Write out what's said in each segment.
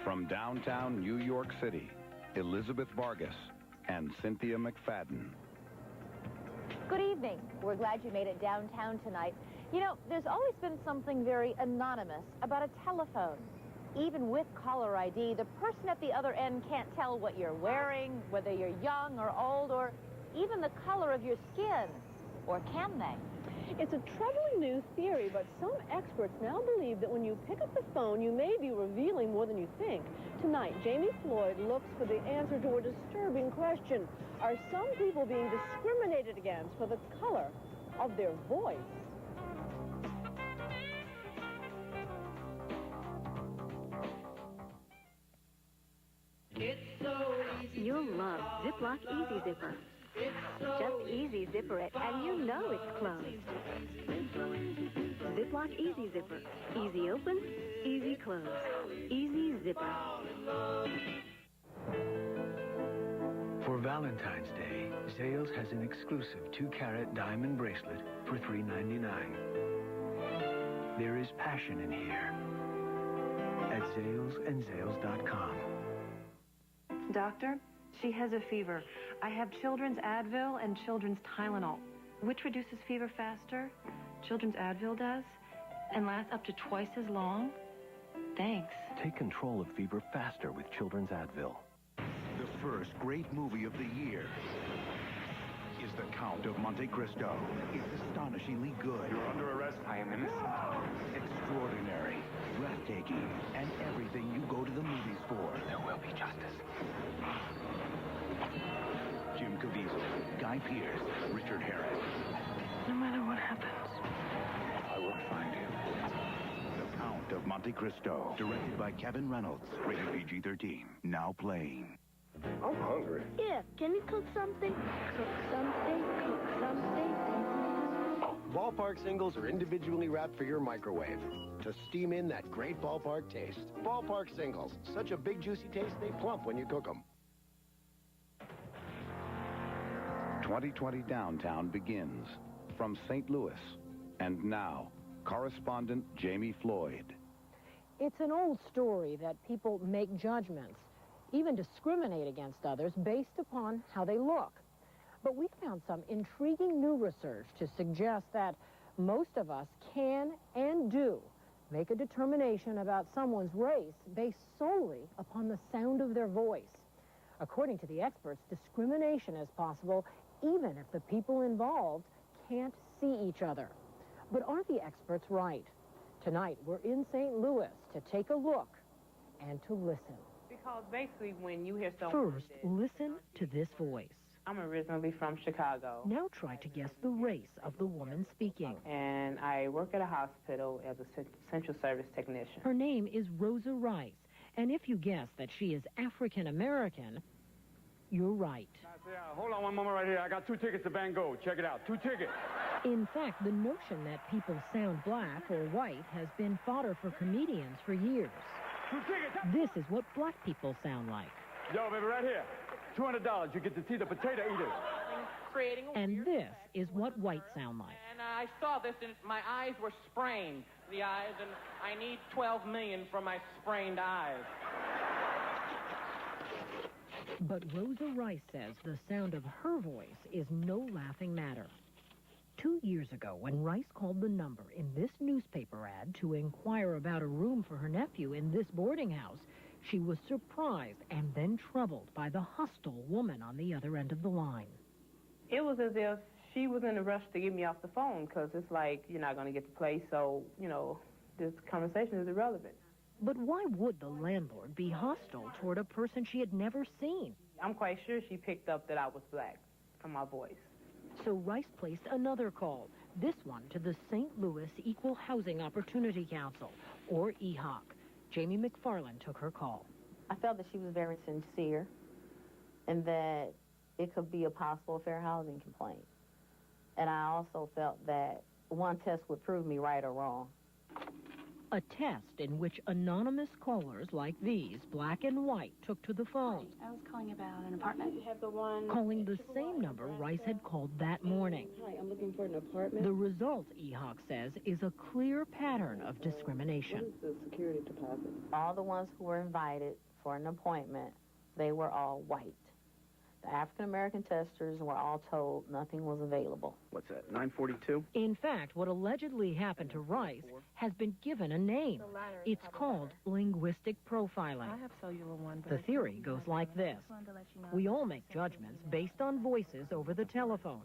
From downtown New York City, Elizabeth Vargas and Cynthia McFadden. Good evening. We're glad you made it downtown tonight. You know, there's always been something very anonymous about a telephone. Even with caller ID, the person at the other end can't tell what you're wearing, whether you're young or old, or even the color of your skin. Or can they? It's a troubling new theory, but some experts now believe that when you pick up the phone, you may be revealing more than you think. Tonight, Jamie Floyd looks for the answer to a disturbing question. Are some people being discriminated against for the color of their voice? You'll love Ziploc Easy Zipper. Just easy zipper it, and you know it's closed. Ziploc Easy Zipper. Easy open, easy close. Easy zipper. For Valentine's Day, Zales has an exclusive 2-carat diamond bracelet for $3.99. There is passion in here at Zales and Zales.com. Doctor, she has a fever. I have children's Advil and children's Tylenol. Which reduces fever faster? Children's Advil does? And lasts up to twice as long? Thanks. Take control of fever faster with Children's Advil. The first great movie of the year is The Count of Monte Cristo. It's astonishingly good. You're under arrest. I am innocent. Extraordinary, breathtaking, and everything you go to the movies for. There will be justice. Jim Caviezel, Guy Pearce, Richard Harris. No matter what happens, I will find you. The Count of Monte Cristo, directed by Kevin Reynolds, rated PG-13, now playing. I'm hungry. Yeah, can you cook something? Cook something, cook something. Ballpark singles are individually wrapped for your microwave to steam in that great ballpark taste. Ballpark singles, such a big juicy taste they plump when you cook them. 2020 Downtown begins from St. Louis. And now, correspondent Jamie Floyd. It's an old story that people make judgments, even discriminate against others based upon how they look. But we found some intriguing new research to suggest that most of us can and do make a determination about someone's race based solely upon the sound of their voice. According to the experts, discrimination is possible even if the people involved can't see each other. But are the experts right? Tonight, we're in St. Louis to take a look and to listen. Because basically when you hear someone... First, listen to this voice. I'm originally from Chicago. Now try to guess the race of the woman speaking. And I work at a hospital as a central service technician. Her name is Rosa Rice. And if you guess that she is African-American, you're right. Hold on one moment right here. I got 2 tickets to Van Gogh. Check it out. 2 tickets. In fact, the notion that people sound black or white has been fodder for comedians for years. 2 tickets. This is what black people sound like. Yo, baby, right here. $200. You get to see the potato eaters. And this is what white sound like. And I saw this and my eyes were sprained. The eyes, and I need $12 million for my sprained eyes. But Rosa Rice says the sound of her voice is no laughing matter. 2 years ago, when Rice called the number in this newspaper ad to inquire about a room for her nephew in this boarding house, she was surprised and then troubled by the hostile woman on the other end of the line. It was as if she was in a rush to get me off the phone because it's like, you're not going to get the place, so, you know, this conversation is irrelevant. But why would the landlord be hostile toward a person she had never seen? I'm quite sure she picked up that I was black from my voice. So Rice placed another call, this one to the St. Louis Equal Housing Opportunity Council, or EHOC. Jamie McFarland took her call. I felt that she was very sincere and that it could be a possible fair housing complaint. And I also felt that one test would prove me right or wrong. A test in which anonymous callers like these, black and white, took to the phone. I was calling about an apartment. You have the one... Calling the same number Rice had called that morning. Hi, I'm looking for an apartment. The result, EHOC says, is a clear pattern of discrimination. What is the security deposit? All the ones who were invited for an appointment, they were all white. The African-American testers were all told nothing was available. What's that, 942? In fact, what allegedly happened to Rice has been given a name. It's called linguistic profiling. I have cellular one. The theory goes like this. We all make judgments based on voices over the telephone.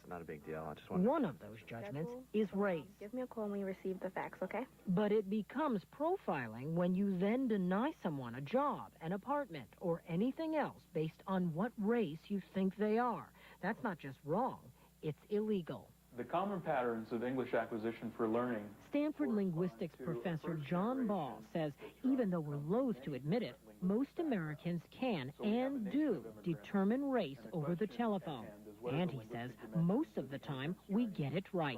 Not a big deal. I just want One of those judgments is race. Give me a call when you receive the fax, okay? But it becomes profiling when you then deny someone a job, an apartment, or anything else based on what race you think they are. That's not just wrong, it's illegal. The common patterns of English acquisition for learning. Stanford linguistics professor John Ball says even though we're loath to admit it, most Americans can and do determine race over the telephone. And he says most of the time we get it right.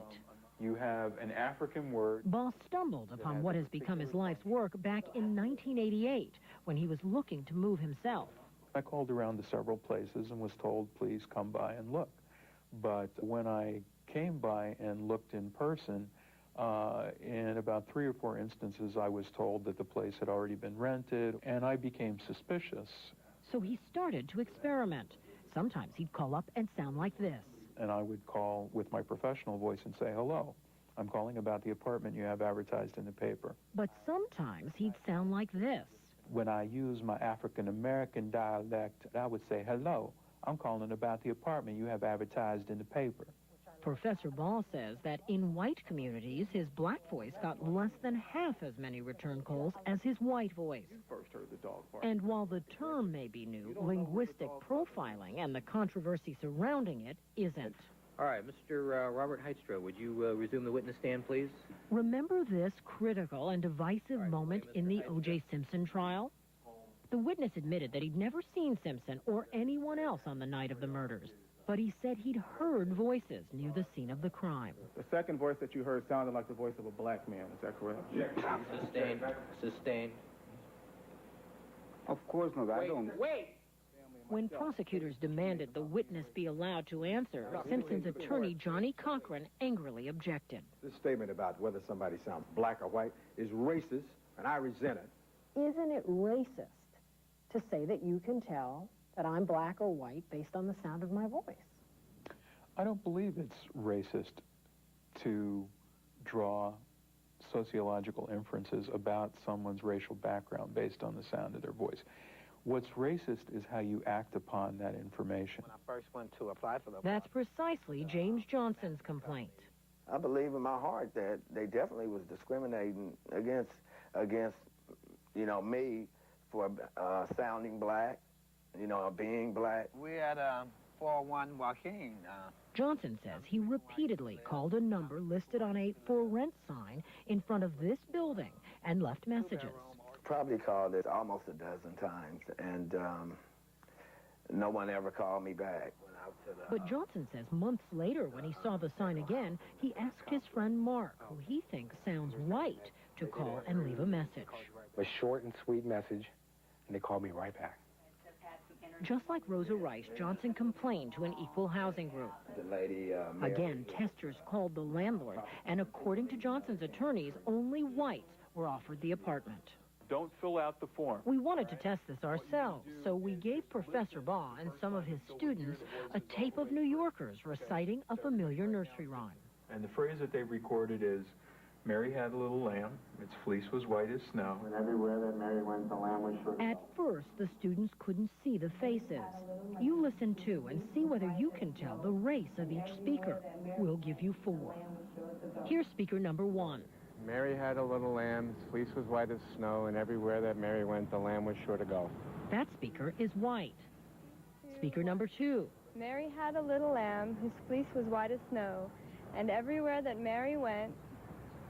You have an African word. Ball stumbled upon what has become his life's work back in 1988 when he was looking to move himself. I called around to several places and was told, please come by and look. But when I came by and looked in person, in about 3 or 4 instances, I was told that the place had already been rented, and I became suspicious. So he started to experiment. Sometimes he'd call up and sound like this. And I would call with my professional voice and say, hello, I'm calling about the apartment you have advertised in the paper. But sometimes he'd sound like this. When I use my African-American dialect, I would say, hello, I'm calling about the apartment you have advertised in the paper. Professor Ball says that in white communities, his black voice got less than half as many return calls as his white voice. First heard the dog bark. And while the term may be new, linguistic profiling and the controversy surrounding it isn't. All right, Mr. Robert Heitstra, would you resume the witness stand, please? Remember this critical and divisive moment in the O.J. Simpson trial? The witness admitted that he'd never seen Simpson or anyone else on the night of the murders, but he said he'd heard voices near the scene of the crime. The second voice that you heard sounded like the voice of a black man. Is that correct? Sustained. Sustained. Of course not. I don't. Wait! When prosecutors demanded the witness be allowed to answer, Simpson's attorney, Johnny Cochran, angrily objected. This statement about whether somebody sounds black or white is racist, and I resent it. Isn't it racist to say that you can tell that I'm black or white based on the sound of my voice? I don't believe it's racist to draw sociological inferences about someone's racial background based on the sound of their voice. What's racist is how you act upon that information. When I first went to apply for the... That's precisely James Johnson's complaint. I believe in my heart that they definitely was discriminating against you know, me for sounding black, you know, being black. We had 401 Joaquin. Johnson says he repeatedly called a number listed on a for rent sign in front of this building and left messages. Probably called it almost a dozen times, and no one ever called me back. But Johnson says months later, when he saw the sign again, he asked his friend Mark, who he thinks sounds white, to call and leave a message. A short and sweet message, and they called me right back. Just like Rosa Rice, Johnson complained to an equal housing group. The lady, Again, testers called the landlord, and according to Johnson's attorneys, only whites were offered the apartment. Don't fill out the form. We wanted to test this ourselves, so we gave Professor Baugh and some of his students a tape of New Yorkers reciting a familiar nursery rhyme. And the phrase that they've recorded is, Mary had a little lamb, its fleece was white as snow. And everywhere that Mary went, the lamb was sure. At first, the students couldn't see the faces. You listen too and see whether you can tell the race of each speaker. We'll give you 4. Here's speaker number 1. Mary had a little lamb, its fleece was white as snow, and everywhere that Mary went, the lamb was sure to go. That speaker is white. Speaker number 2. Mary had a little lamb, whose fleece was white as snow, and everywhere that Mary went,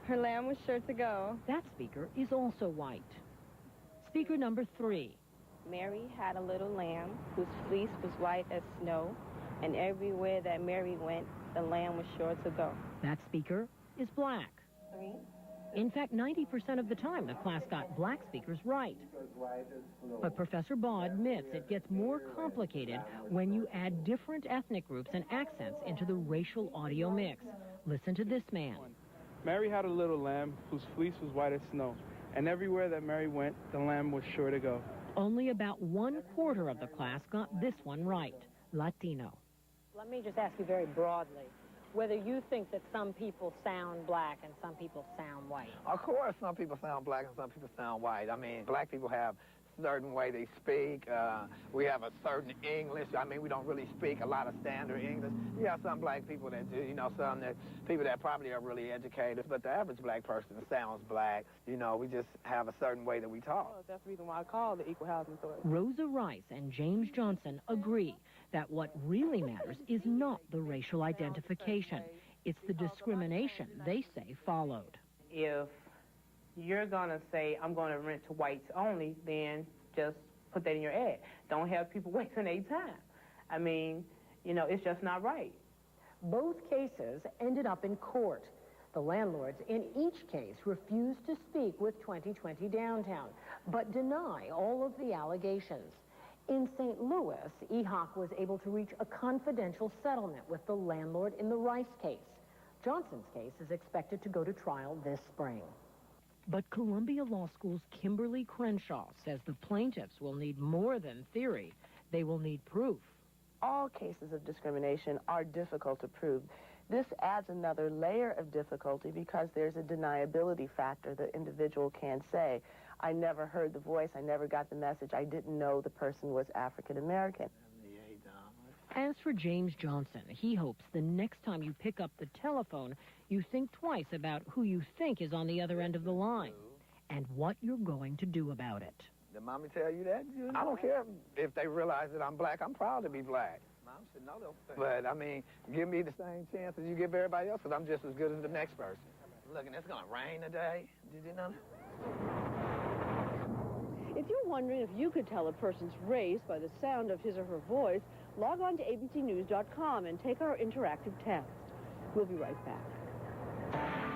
her lamb was sure to go. That speaker is also white. Speaker number 3. Mary had a little lamb, whose fleece was white as snow, and everywhere that Mary went, the lamb was sure to go. That speaker is black. 3. In fact, 90% of the time, the class got black speakers right. But Professor Baugh admits it gets more complicated when you add different ethnic groups and accents into the racial audio mix. Listen to this man. Mary had a little lamb whose fleece was white as snow, and everywhere that Mary went, the lamb was sure to go. Only about 1/4 of the class got this one right, Latino. Let me just ask you very broadly whether you think that some people sound black and some people sound white. Of course, some people sound black and some people sound white. I mean, black people have a certain way they speak. We have a certain English. I mean, we don't really speak a lot of standard English. You have some black people that do, you know, some that people that probably are really educated, but the average black person sounds black. You know, we just have a certain way that we talk. Well, that's the reason why I call the Equal Housing Authority. Rosa Rice and James Johnson agree that what really matters is not the racial identification. It's the discrimination they say followed. If you're going to say, I'm going to rent to whites only, then just put that in your ad. Don't have people wasting their time. I mean, you know, it's just not right. Both cases ended up in court. The landlords in each case refused to speak with 2020 Downtown, but deny all of the allegations. In St. Louis, EHOC was able to reach a confidential settlement with the landlord in the Rice case. Johnson's case is expected to go to trial this spring. But Columbia Law School's Kimberly Crenshaw says the plaintiffs will need more than theory. They will need proof. All cases of discrimination are difficult to prove. This adds another layer of difficulty because there's a deniability factor. The individual can say, I never heard the voice, I never got the message, I didn't know the person was African American. As for James Johnson, he hopes the next time you pick up the telephone, you think twice about who you think is on the other end of the line and what you're going to do about it. Did Mommy tell you that? I don't care if they realize that I'm black. I'm proud to be black. Mom should know those things. But, I mean, give me the same chance as you give everybody else, because I'm just as good as the next person. Look, and it's going to rain today. Did you know that? If you're wondering if you could tell a person's race by the sound of his or her voice, log on to abcnews.com and take our interactive test. We'll be right back.